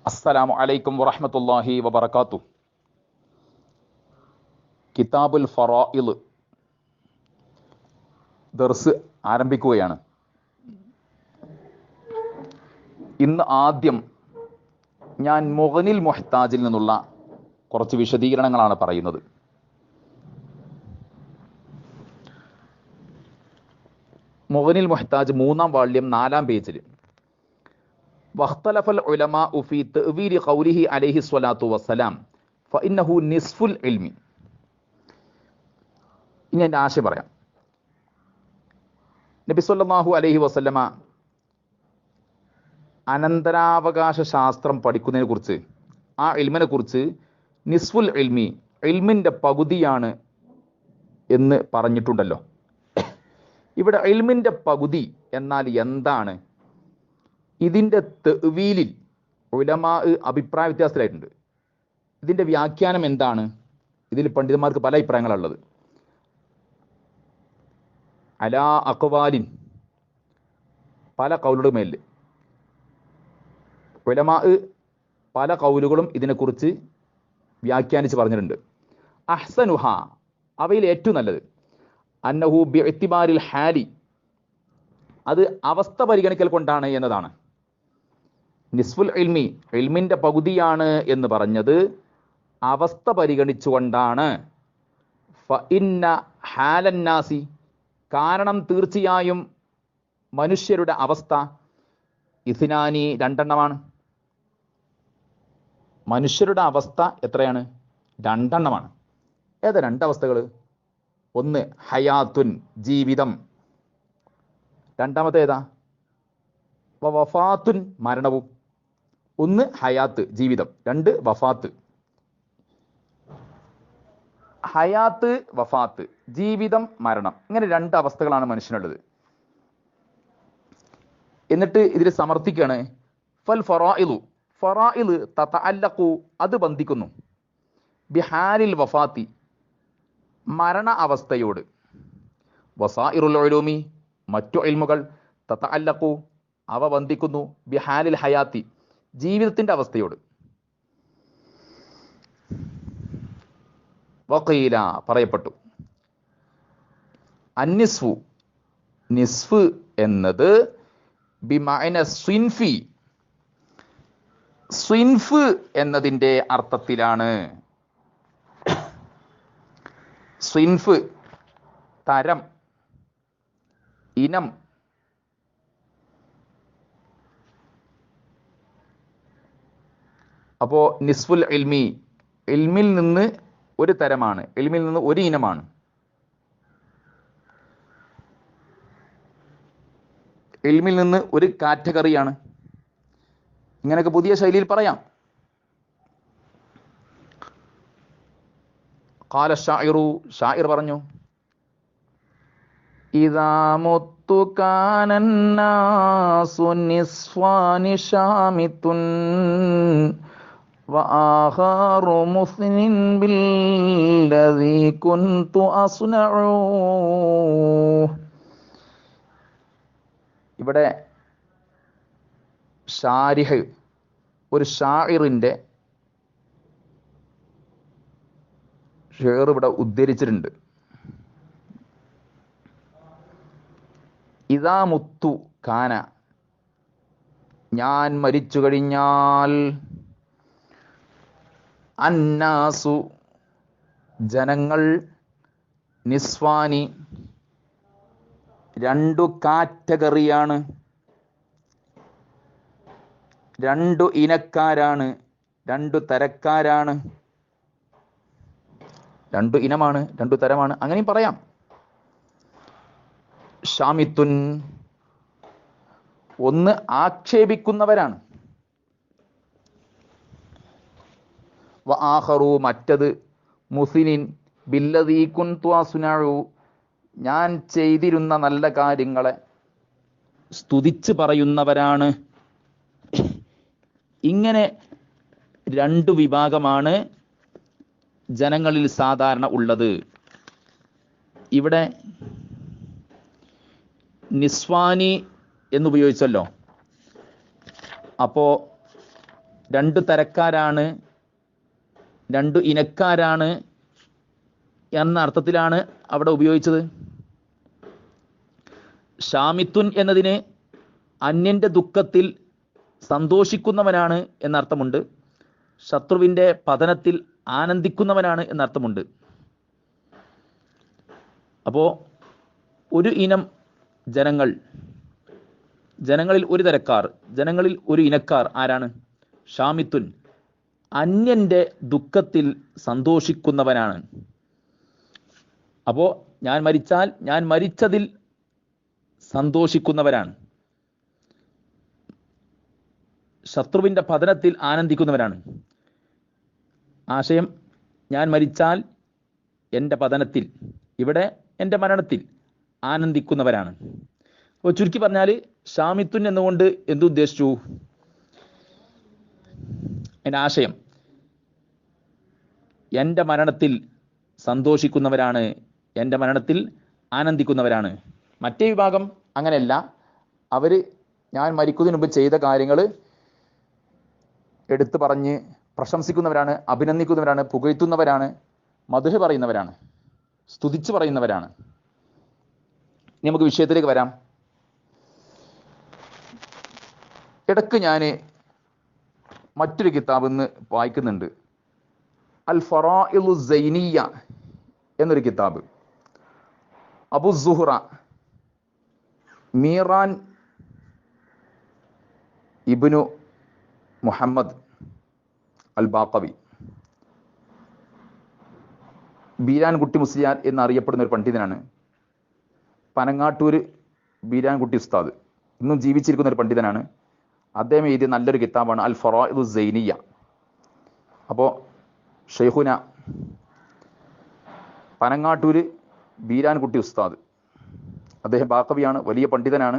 അസ്സലാമു അലൈക്കും വറഹ്മത്തുള്ളാഹി വബറകാതുഹു. കിതാബുൽ ഫറായിദ് ദർസ് ആരംഭിക്കുകയാണ്. ഇന്ന് ആദ്യം ഞാൻ മുഗ്നിൽ മുഹ്താജിൽ നിന്നുള്ള കുറച്ച് വിശദീകരണങ്ങളാണ് പറയുന്നത്. മുഗ്നിൽ മുഹ്താജ് 3-ാം വാള്യം 4-ാം പേജിൽ വഖ്തലഫൽ ഉലമാഉ ഫീ തഅ്വീലി ഖൗലിഹി അലൈഹി സ്വലാത്തു വസ്സലാം ഫഇന്നഹു നിസ്ഫുൽ ഇൽമി. ഇനി എൻ്റെ ആശയം പറയാം. നബി സല്ലല്ലാഹു അലൈഹി വസല്ലമ അനന്തരാവകാശ ശാസ്ത്രം പഠിക്കുന്നതിനെ കുറിച്ച്, ആ ഇൽമിനെ കുറിച്ച് നിസ്ഫുൽ ഇൽമി, ഇൽമിൻ്റെ പകുതിയാണ് എന്ന് പറഞ്ഞിട്ടുണ്ടല്ലോ. ഇവിടെ ഇൽമിൻ്റെ പകുതി എന്നാൽ എന്താണ്? ഇതിൻ്റെ തഅ്വീലിൽ ഉലമാ അഭിപ്രായ വ്യത്യാസത്തിലായിട്ടുണ്ട്. ഇതിൻ്റെ വ്യാഖ്യാനം എന്താണ്? ഇതിൽ പണ്ഡിതന്മാർക്ക് പല അഭിപ്രായങ്ങളുള്ളത്. അലാ അഖ്വാലിൻ, പല കൗലുകളുടെ മേൽ ഉലമാ പല കൗലുകളും ഇതിനെക്കുറിച്ച് വ്യാഖ്യാനിച്ച് പറഞ്ഞിട്ടുണ്ട്. അഹ്സനുഹ, അവയിൽ ഏറ്റവും നല്ലത് അന്നഹു ബിഇഅ്തിബാരിൽ ഹാലി, അത് അവസ്ഥ പരിഗണിക്കൽ കൊണ്ടാണ് എന്നതാണ്. നിസ്ഫുൽ ഇൽമി, ഇൽമിൻ്റെ പകുതിയാണ് എന്ന് പറഞ്ഞത് അവസ്ഥ പരിഗണിച്ചുകൊണ്ടാണ്. ഫഇന്ന ഹാലന്നാസി, കാരണം തീർച്ചയായും മനുഷ്യരുടെ അവസ്ഥ ഇസ്നാനി, 2 എണ്ണമാണ്. മനുഷ്യരുടെ അവസ്ഥ എത്രയാണ്? 2 എണ്ണമാണ്. ഏതാ 2 അവസ്ഥകൾ? ഒന്ന് ഹയാത്തുൻ, ജീവിതം. രണ്ടാമത്തെ ഏതാ? വഫാത്തുൻ, മരണവും. ഒന്ന് ഹയാത്ത്, ജീവിതം. 2 വഫാത്ത്. ഹയാത്ത്, വഫാത്ത്, ജീവിതം, മരണം, ഇങ്ങനെ 2 അവസ്ഥകളാണ് മനുഷ്യനുള്ളത്. എന്നിട്ട് ഇതിൽ സമർത്ഥിക്കുകയാണ് ഫൽ ഫറായിദു, ഫറായിദ് തതഅല്ലഖു, അത് ബന്ധിക്കുന്നു ബിഹാലിൽ വഫാത്തി, മരണ അവസ്ഥയോട്. വസായിറുൽ ഉലൂമി, മറ്റു ഇൽമുകൾ തതഅല്ലഖു, അവ ബന്ധിക്കുന്നു ബിഹാലിൽ ഹയാത്തി, ജീവിതത്തിൻ്റെ അവസ്ഥയോട്. വഖീല, പറയപ്പെട്ടു, അന്നിസ്ഫു, നിസ്ഫ് എന്നത് ബിമഅന സ്വിൻഫി, സ്വിൻഫ് എന്നതിൻ്റെ അർത്ഥത്തിലാണ്. സ്വിൻഫ് തരം, ഇനം. അപ്പോൾ നിസ്ഫുൽ ഇൽമി, ഇൽമിൽ നിന്ന് ഒരു തരമാണ്, ഇൽമിൽ നിന്ന് ഒരു ഇനമാണ്. ഇൽമിൽ നിന്ന് ഒരു കാറ്റഗറിയാണ്. ഇങ്ങനെയൊക്കെ പുതിയ ശൈലിയിൽ പറയാം. ഖാല ഷാഇറു, ഷാഇർ പറഞ്ഞു, ഇദാ മുത്തു കാനന്നാസു നിസ്ഫാനി ശാമിത്തുൻ വആഖറു മുസ്നിൻ ബില്ലദീ കുൻതു അസ്നഉ. ഇവിടെ ഷാരിഹ്, ഒരു ഷാഇറിൻ്റെ ഷെയർ ഇവിടെ ഉദ്ധരിച്ചിട്ടുണ്ട്. ഇദാ മുത്തു കാന, ഞാൻ മരിച്ചു കഴിഞ്ഞാൽ, അന്നാസു, ജനങ്ങൾ, നിസ്വാനി, 2 കാറ്റഗറിയാണ്, 2 ഇനക്കാരാണ്, 2 തരക്കാരാണ്. 2 ഇനമാണ്, 2 തരമാണ്, അങ്ങനെയും പറയാം. ഷാമിത്തുൻ, ഒന്ന് ആക്ഷേപിക്കുന്നവരാണ്. വആഖറു, മറ്റത് മുസ്നിൻ ബില്ലദീ കുൻതു അസ്നഉ, ഞാൻ ചെയ്തിരുന്ന നല്ല കാര്യങ്ങളെ സ്തുതിച്ച് പറയുന്നവരാണ്. ഇങ്ങനെ 2 വിഭാഗമാണ് ജനങ്ങളിൽ സാധാരണ ഉള്ളത്. ഇവിടെ നിസ്വാനി എന്നുപയോഗിച്ചല്ലോ. അപ്പോൾ രണ്ടു തരക്കാരാണ്, രണ്ടു ഇനക്കാരാണ് എന്ന അർത്ഥത്തിലാണ് അവിടെ ഉപയോഗിച്ചത്. ഷാമിത്തുൻ എന്നതിന് അന്യൻ്റെ ദുഃഖത്തിൽ സന്തോഷിക്കുന്നവനാണ് എന്നർത്ഥമുണ്ട്. ശത്രുവിൻ്റെ പതനത്തിൽ ആനന്ദിക്കുന്നവനാണ് എന്നർത്ഥമുണ്ട്. അപ്പോൾ ഒരു ഇനം ജനങ്ങൾ, ജനങ്ങളിൽ ഒരു തരക്കാർ, ജനങ്ങളിൽ ഒരു ഇനക്കാർ ആരാണ്? ഷാമിത്തുൻ, അന്യൻ്റെ ദുഃഖത്തിൽ സന്തോഷിക്കുന്നവനാണ്. അപ്പോൾ ഞാൻ മരിച്ചാൽ ഞാൻ മരിച്ചതിൽ സന്തോഷിക്കുന്നവരാണ്, ശത്രുവിൻ്റെ പതനത്തിൽ ആനന്ദിക്കുന്നവരാണ്. ആശയം ഞാൻ മരിച്ചാൽ എൻ്റെ പതനത്തിൽ, ഇവിടെ എൻ്റെ മരണത്തിൽ ആനന്ദിക്കുന്നവരാണ്. അപ്പോൾ ചുരുക്കി പറഞ്ഞാൽ ഷാമിത്തുൻ എന്നുകൊണ്ട് എന്തുദ്ദേശിച്ചു? എൻ്റെ ആശയം എൻ്റെ മരണത്തിൽ സന്തോഷിക്കുന്നവരാണ്, എൻ്റെ മരണത്തിൽ ആനന്ദിക്കുന്നവരാണ്. മറ്റേ വിഭാഗം അങ്ങനെയല്ല. അവർ ഞാൻ മരിക്കുന്നതിന് മുമ്പ് ചെയ്ത കാര്യങ്ങൾ എടുത്തു പറഞ്ഞ് പ്രശംസിക്കുന്നവരാണ്, അഭിനന്ദിക്കുന്നവരാണ്, പുകഴ്ത്തുന്നവരാണ്, മദ്ഹ് പറയുന്നവരാണ്, സ്തുതിച്ച് പറയുന്നവരാണ്. ഇനി നമുക്ക് വിഷയത്തിലേക്ക് വരാം. ഇടയ്ക്ക് ഞാൻ മറ്റൊരു കിതാബ് ഇന്ന് വായിക്കുന്നുണ്ട്, അൽ ഫറാഇലു സൈനിയ എന്നൊരു കിതാബ്. അബു സുഹ്റ മീറാൻ ഇബ്നു മുഹമ്മദ് അൽ ബാഖവി, ബീരാൻകുട്ടി മുസ്ലിയാർ എന്നറിയപ്പെടുന്ന ഒരു പണ്ഡിതനാണ്. പനങ്ങാട്ടൂർ ബീരാൻകുട്ടി ഉസ്താദ്, ഇന്നും ജീവിച്ചിരിക്കുന്ന ഒരു പണ്ഡിതനാണ്. അദ്ദേഹം എഴുതിയ നല്ലൊരു കിതാബാണ് അൽ ഫറാഇദു സൈനിയ. അപ്പോൾ ഷെയ്ഖുന പനങ്ങാട്ടൂർ ബീരാൻകുട്ടി ഉസ്താദ്, അദ്ദേഹം ബാഖവിയാണ്, വലിയ പണ്ഡിതനാണ്.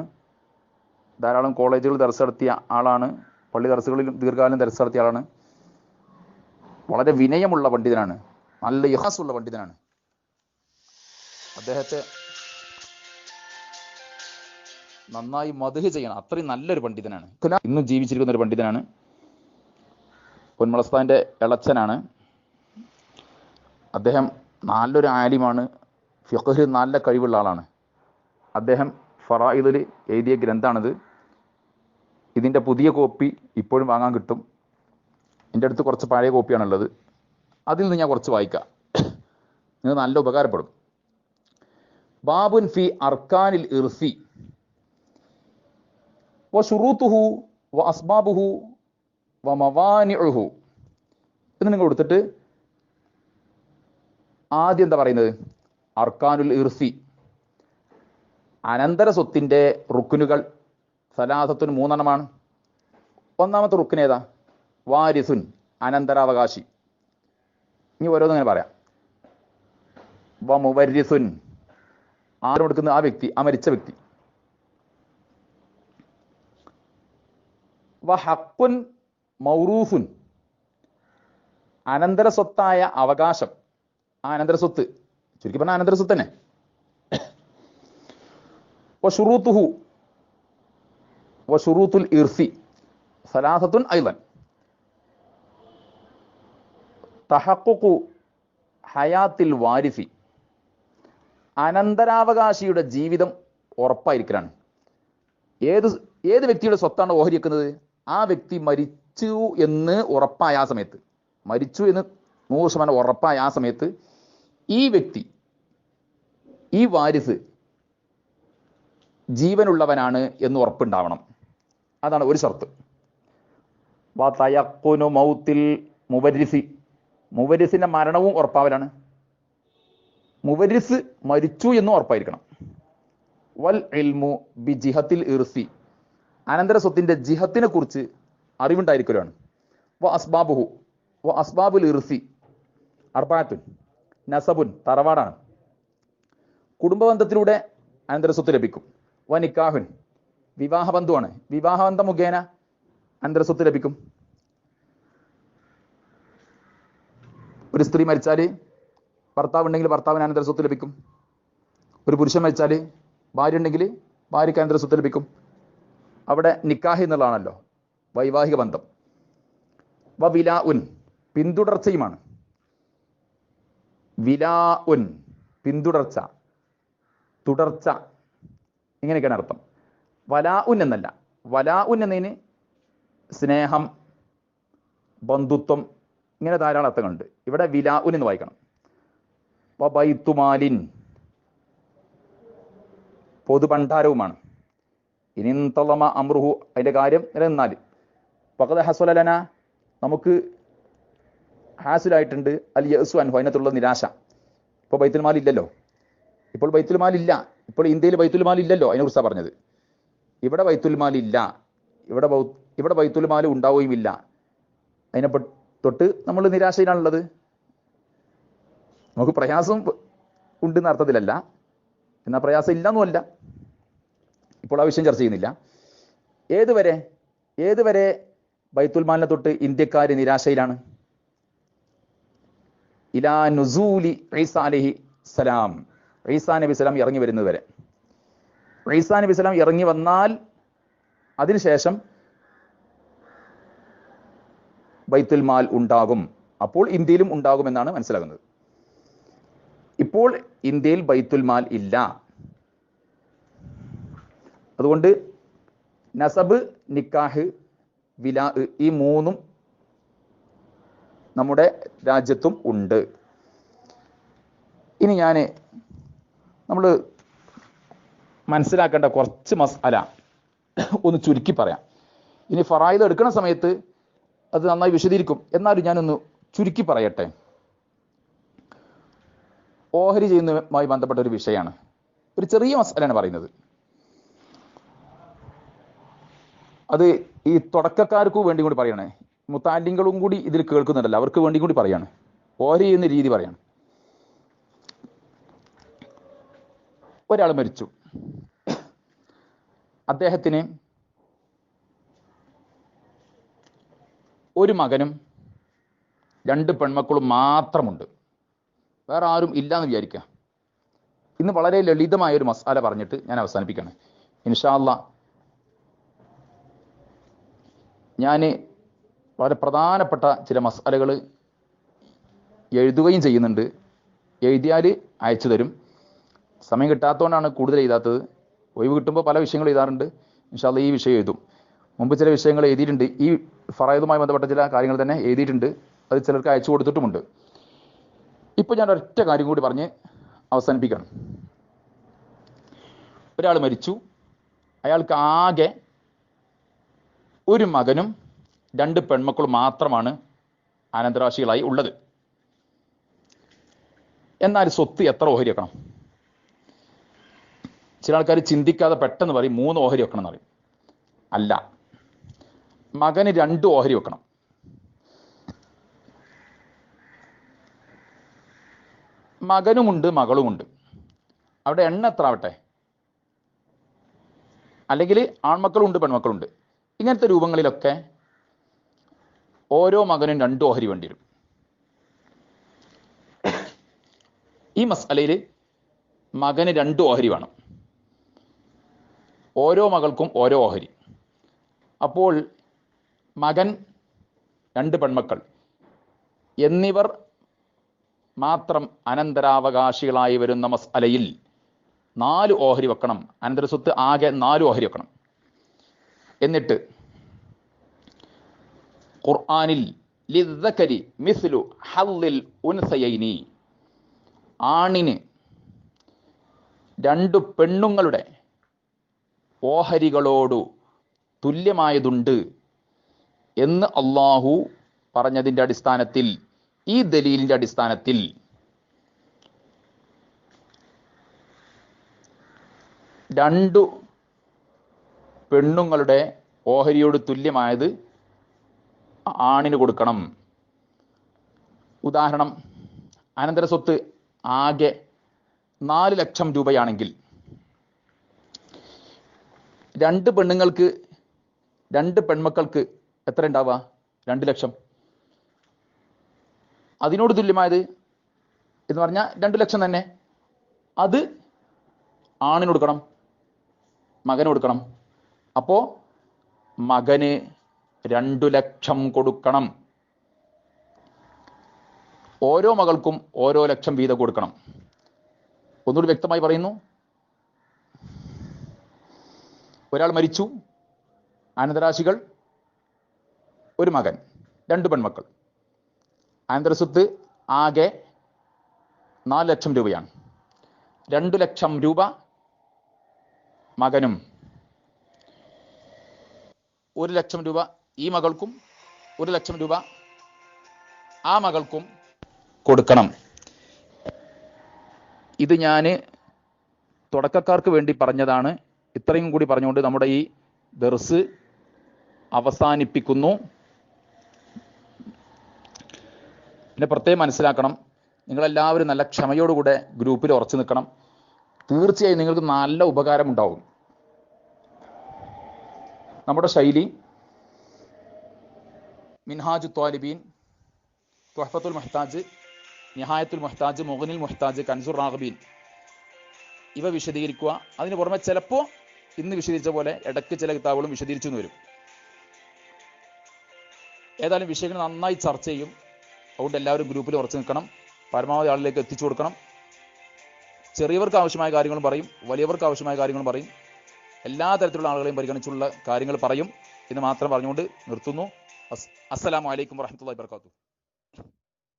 ധാരാളം കോളേജുകൾ ദർസ് നടത്തിയ ആളാണ്, പള്ളി ദർസുകളിലും ദീർഘകാലം ദർസ് നടത്തിയ ആളാണ്. വളരെ വിനയമുള്ള പണ്ഡിതനാണ്, നല്ല ഇഖ്ലാസുള്ള പണ്ഡിതനാണ്. അദ്ദേഹത്തെ നന്നായി മദ്ഹ് ചെയ്യണം, അത്രയും നല്ലൊരു പണ്ഡിതനാണ്. ഇന്നും ജീവിച്ചിരിക്കുന്ന ഒരു പണ്ഡിതനാണ്. പൊന്മളസ്ഥാൻ്റെ ഇളച്ചനാണ്. അദ്ദേഹം നല്ലൊരു ആലിമാണ്, ഫിഖ്ഹ് നല്ല കഴിവുള്ള ആളാണ്. അദ്ദേഹം ഫറായിദിൽ എഴുതിയ ഗ്രന്ഥമാണിത്. ഇതിൻ്റെ പുതിയ കോപ്പി ഇപ്പോഴും വാങ്ങാൻ കിട്ടും. എൻ്റെ അടുത്ത് കുറച്ച് പഴയ കോപ്പിയാണുള്ളത്. അതിൽ നിന്ന് ഞാൻ കുറച്ച് വായിക്കാം, നിങ്ങൾ നല്ല ഉപകാരപ്പെടും. ബാബുൻ ഫി അർക്കാനിൽ ഇർസി വ ശുറൂത്തുഹു വ അസ്ബാബുഹു വ മവാനിഉഹു എന്ന് നിങ്ങൾ കൊടുത്തിട്ട് ആദ്യം എന്താ പറയുന്നത്? അർക്കാനുൽ ഇർസി, അനന്തര സ്വത്തിൻ്റെ റുക്കുനുകൾ സലാസത്തുൻ 3 ഒന്നാമത്തെ റുക്കിന് ഏതാ? വാരിസുൻ, അനന്തരാവകാശി. ഇനി ഓരോന്നും ഇങ്ങനെ പറയാം. വ മുവരിസുൻ, ആരും കൊടുക്കുന്ന ആ വ്യക്തി, ആ മരിച്ച വ്യക്തി. വ ഹഖുൻ മൗറൂസുൻ, അനന്തര സ്വത്തായ അവകാശം, ആ അനന്തര സ്വത്ത്, ചുരുക്കി പറഞ്ഞാൽ അനന്തര സ്വത്ത് തന്നെ. വ ശുറൂത്തുഹു വ ശുറൂത്തുൽ ഇർസി സലാസത്തുൻ ഐളൻ. തഹഖുഖു ഹയാത്തിൽ വാരിസി, അനന്തരാവകാശിയുടെ ജീവിതം ഉറപ്പായിരിക്കലാണ്. ഏത് വ്യക്തിയുടെ സ്വത്താണ് ഓഹരി വെക്കുന്നത്? ആ വ്യക്തി മരിച്ചു എന്ന് ഉറപ്പായ ആ സമയത്ത്, മരിച്ചു എന്ന് 100% ഉറപ്പായ ആ സമയത്ത് ഈ വ്യക്തി, ഈ വാരിസ് ജീവനുള്ളവനാണ് എന്ന് ഉറപ്പുണ്ടാവണം. അതാണ് ഒരു ഷർത്ത്. വ തയഖുനു മൗത്തിൽ മുവരിസി, മുവരിസിന്റെ മരണവും ഉറപ്പാവലാണ്. മുവരിസ് മരിച്ചു എന്നും ഉറപ്പായിരിക്കണം. വൽ ഇൽമു ബി ജിഹത്തിൽ ഇർസി, അനന്തര സ്വത്തിന്റെ ജിഹത്തിനെ കുറിച്ച് അറിവുണ്ടായിരിക്കലാണ്. വ അസ്ബാബുഹു വ അസ്ബാബുൽ ഇർസി അർബഅത്തുൻ, നസബുൻ, തറവാടാണ്, കുടുംബബന്ധത്തിലൂടെ അനന്തര സ്വത്ത് ലഭിക്കും. വ നിക്കാഹുൻ, വിവാഹബന്ധുവാണ്, വിവാഹബന്ധം മുഖേന അനന്തര സ്വത്ത് ലഭിക്കും. ഒരു സ്ത്രീ മരിച്ചാൽ ഭർത്താവ് ഉണ്ടെങ്കിൽ ഭർത്താവിന് അനന്തര സ്വത്ത് ലഭിക്കും. ഒരു പുരുഷൻ മരിച്ചാൽ ഭാര്യ ഉണ്ടെങ്കിൽ ഭാര്യയ്ക്ക് അനന്തര സ്വത്ത് ലഭിക്കും. അവിടെ നിക്കാഹ് എന്നുള്ളതാണല്ലോ വൈവാഹിക ബന്ധം. വിലാ ഉൻ പിന്തുടർച്ചയുമാണ്. വിലാ ഉൻ പിന്തുടർച്ച, തുടർച്ച, ഇങ്ങനെയൊക്കെയാണ് അർത്ഥം. വലാ ഉൻ എന്നല്ല. വലാ ഉൻ എന്നതിന് സ്നേഹം, ബന്ധുത്വം, ഇങ്ങനെ ധാരാളം അർത്ഥങ്ങളുണ്ട്. ഇവിടെ വിലാ ഉൻ എന്ന് വായിക്കണം. ബൈത്തുമാലിൻ പൊതുഭണ്ഡാരവുമാണ്. ഇനി തളമ അമ്രുഹു അതിൻ്റെ കാര്യം നിലനിന്നാൽ പഖദ ഹസ്വലന നമുക്ക് ഹാസിലായിട്ടുണ്ട് അൽ യഅ്സു അൻഹു അതിനകത്തുള്ള നിരാശ. ഇപ്പോൾ ബൈത്തുൽ മാൽ ഇല്ലല്ലോ, ഇപ്പോൾ ബൈത്തുൽ മാൽ ഇല്ല, ഇപ്പോൾ ഇന്ത്യയിൽ ബൈത്തുൽ മാൽ ഇല്ലല്ലോ, അതിനെക്കുറിച്ചാണ് പറഞ്ഞത്. ഇവിടെ ബൈത്തുൽ മാൽ ഇല്ല, ഇവിടെ ബൈത്തുൽ മാൽ ഉണ്ടാവുകയും ഇല്ല. അതിനെ തൊട്ട് നമ്മൾ നിരാശയിലാണുള്ളത്. നമുക്ക് പ്രയാസം ഉണ്ടെന്ന അർത്ഥത്തിലല്ല, എന്നാൽ പ്രയാസം ഇല്ലെന്നുമല്ല. ഇപ്പോൾ ആ വിഷയം ചർച്ച ചെയ്യുന്നില്ല. ഏതുവരെ ബൈത്തുൽ മാലിനെ തൊട്ട് ഇന്ത്യക്കാർ നിരാശയിലാണ്? ഇലാ നുസൂലി ഈസാ അലൈഹി സലാം, ഈസാ നബി സലാം ഇറങ്ങി വരുന്നത് വരെ. ഈസാ നബി സലാം ഇറങ്ങി വന്നാൽ അതിനുശേഷം ബൈത്തുൽ മാൽ ഉണ്ടാകും. അപ്പോൾ ഇന്ത്യയിലും ഉണ്ടാകുമെന്നാണ് മനസ്സിലാകുന്നത്. ഇപ്പോൾ ഇന്ത്യയിൽ ബൈത്തുൽ മാൽ ഇല്ല. അതുകൊണ്ട് നസബ്, നിക്കാഹ്, വിലാ ഈ മൂന്നും നമ്മുടെ രാജ്യത്തും ഉണ്ട്. ഇനി നമ്മൾ മനസ്സിലാക്കേണ്ട കുറച്ച് മസ്അല ഒന്ന് ചുരുക്കി പറയാം. ഇനി ഫറായിദ് എടുക്കുന്ന സമയത്ത് അത് നന്നായി വിശദീകരിക്കും, എന്നാലും ഞാനൊന്ന് ചുരുക്കി പറയട്ടെ. ഓഹരി ചെയ്യുന്നതുമായി ബന്ധപ്പെട്ട ഒരു വിഷയമാണ്, ഒരു ചെറിയ മസ്അലയാണ് പറയുന്നത്. അത് ഈ തുടക്കക്കാർക്ക് വേണ്ടി കൂടി പറയണേ, മുത്താലിങ്ങളും കൂടി ഇതിൽ കേൾക്കുന്നുണ്ടല്ലോ, അവർക്ക് വേണ്ടി കൂടി പറയാണ്. ഓഹരി ചെയ്യുന്ന രീതി പറയാണ്. ഒരാൾ മരിച്ചു, അദ്ദേഹത്തിന് ഒരു മകനും 2 പെൺമക്കളും മാത്രമുണ്ട്, വേറെ ആരും ഇല്ലാന്ന് വിചാരിക്കുക. ഇന്ന് വളരെ ലളിതമായ ഒരു മസാല പറഞ്ഞിട്ട് ഞാൻ അവസാനിപ്പിക്കുകയാണ് ഇൻഷാ അല്ലാഹ്. ഞാൻ വളരെ പ്രധാനപ്പെട്ട ചില മസാലകൾ എഴുതുകയും ചെയ്യുന്നുണ്ട്. എഴുതിയാൽ അയച്ചു തരും. സമയം കിട്ടാത്തതുകൊണ്ടാണ് കൂടുതൽ എഴുതാത്തത്. ഒഴിവ് കിട്ടുമ്പോൾ പല വിഷയങ്ങൾ എഴുതാറുണ്ട്. ഇൻഷാ അല്ലാഹ് ഈ വിഷയം എഴുതും. മുമ്പ് ചില വിഷയങ്ങൾ എഴുതിയിട്ടുണ്ട്, ഈ ഫറായിദുമായി ബന്ധപ്പെട്ട ചില കാര്യങ്ങൾ തന്നെ എഴുതിയിട്ടുണ്ട്. അത് ചിലർക്ക് അയച്ചു കൊടുത്തിട്ടുമുണ്ട്. ഇപ്പോൾ ഞാൻ ഒരൊറ്റ കാര്യം കൂടി പറഞ്ഞ് അവസാനിപ്പിക്കണം. ഒരാൾ മരിച്ചു, അയാൾക്ക് ആകെ ഒരു മകനും 2 പെൺമക്കളും മാത്രമാണ് അനന്തരാശികളായി ഉള്ളത്. എന്നാൽ സ്വത്ത് എത്ര ഓഹരി വെക്കണം? ചില ആൾക്കാർ ചിന്തിക്കാതെ പെട്ടെന്ന് പറയും 3 ഓഹരി വെക്കണം എന്ന് പറയും. അല്ല, മകന് 2 ഓഹരി വെക്കണം. മകനുമുണ്ട് മകളുമുണ്ട്, അവിടെ എണ്ണ എത്ര ആവട്ടെ, അല്ലെങ്കിൽ ആൺമക്കളുണ്ട് പെൺമക്കളുണ്ട്, ഇങ്ങനത്തെ രൂപങ്ങളിലൊക്കെ ഓരോ മകനും 2 ഓഹരി വേണ്ടി വരും. ഈ മസ്അലയിൽ മകന് 2 ഓഹരി വേണം, ഓരോ മകൾക്കും ഓരോ ഓഹരി. അപ്പോൾ മകൻ, 2 പെൺമക്കൾ എന്നിവർ മാത്രം അനന്തരാവകാശികളായി വരുന്ന മസ്അലയിൽ 4 ഓഹരി വെക്കണം. അനന്തര സ്വത്ത് ആകെ 4 ഓഹരി വെക്കണം. എന്നിട്ട് ഖുർആനിൽ ലിദ്ദക്കരി മിസ്ലു ഹള്ളിൽ ഉൻസയൈനി, ആണിന് 2 പെണ്ണുങ്ങളുടെ ഓഹരികളോടു തുല്യമായതുണ്ട് എന്ന് അള്ളാഹു പറഞ്ഞതിൻ്റെ അടിസ്ഥാനത്തിൽ, ഈ ദലീലിൻ്റെ അടിസ്ഥാനത്തിൽ രണ്ടു പെണ്ണുങ്ങളുടെ ഓഹരിയോട് തുല്യമായത് ആണിന് കൊടുക്കണം. ഉദാഹരണം, അനന്തര സ്വത്ത് ആകെ 4 ലക്ഷം രൂപയാണെങ്കിൽ 2 പെണ്ണുങ്ങൾക്ക് 2 പെൺമക്കൾക്ക് എത്ര ഉണ്ടാവുക? 2 ലക്ഷം. അതിനോട് തുല്യമായത് എന്ന് പറഞ്ഞാൽ 2 ലക്ഷം തന്നെ. അത് ആണിന് കൊടുക്കണം, മകന് കൊടുക്കണം. അപ്പോൾ മകന് 2 ലക്ഷം കൊടുക്കണം. ഓരോ മകൾക്കും ഓരോ ലക്ഷം വീതം കൊടുക്കണം. ഒന്നുകൂടി വ്യക്തമായി പറയുന്നു, ഒരാൾ മരിച്ചു, അനന്തരാശികൾ, ഒരു മകൻ, 2 പെൺമക്കൾ, അനന്തരസ്വത്ത് ആകെ 4 ലക്ഷം രൂപയാണ്. 2 ലക്ഷം രൂപ മകനും 1 ലക്ഷം രൂപ ഈ മകൾക്കും 1 ലക്ഷം രൂപ ആ മകൾക്കും കൊടുക്കണം. ഇത് ഞാൻ തുടക്കക്കാർക്ക് വേണ്ടി പറഞ്ഞതാണ്. ഇത്രയും കൂടി പറഞ്ഞുകൊണ്ട് നമ്മുടെ ഈ ദർസ് അവസാനിപ്പിക്കുന്നു. പിന്നെ പ്രത്യേകം മനസ്സിലാക്കണം, നിങ്ങളെല്ലാവരും നല്ല ക്ഷമയോടുകൂടെ ഗ്രൂപ്പിൽ ഉറച്ചു നിൽക്കണം. തീർച്ചയായും നിങ്ങൾക്ക് നല്ല ഉപകാരം ഉണ്ടാവും. നമ്മുടെ ശൈലി മിൻഹാജു ത്വാലിബീൻ, തുഹ്ഫത്തുൽ മുഹ്താജ്, നിഹായത്തുൽ മുഹ്താജ്, മുഗ്നിൽ മുഹ്താജ്, കൻസുർ റാഗബീൻ ഇവ വിശദീകരിക്കുക. അതിന് പുറമെ ചിലപ്പോൾ ഇന്ന് വിശദീകരിച്ച പോലെ ഇടയ്ക്ക് ചില കിതാബുകളും വിശദീകരിച്ചു വരും. ഏതായാലും വിഷയങ്ങൾ നന്നായി ചർച്ച ചെയ്യും. അതുകൊണ്ട് എല്ലാവരും ഗ്രൂപ്പിൽ ഉറച്ചു നിൽക്കണം. പരമാവധി ആളിലേക്ക് എത്തിച്ചു കൊടുക്കണം. ചെറിയവർക്ക് ആവശ്യമായ കാര്യങ്ങളും പറയും, വലിയവർക്ക് ആവശ്യമായ കാര്യങ്ങളും പറയും. എല്ലാ തരത്തിലുള്ള ആളുകളെയും പരിഗണിച്ചുള്ള കാര്യങ്ങൾ പറയും എന്ന് മാത്രം പറഞ്ഞുകൊണ്ട് നിർത്തുന്നു. അസ്സലാമു അലൈക്കും വറഹ്മത്തുള്ളാഹി വബറകാതുഹു.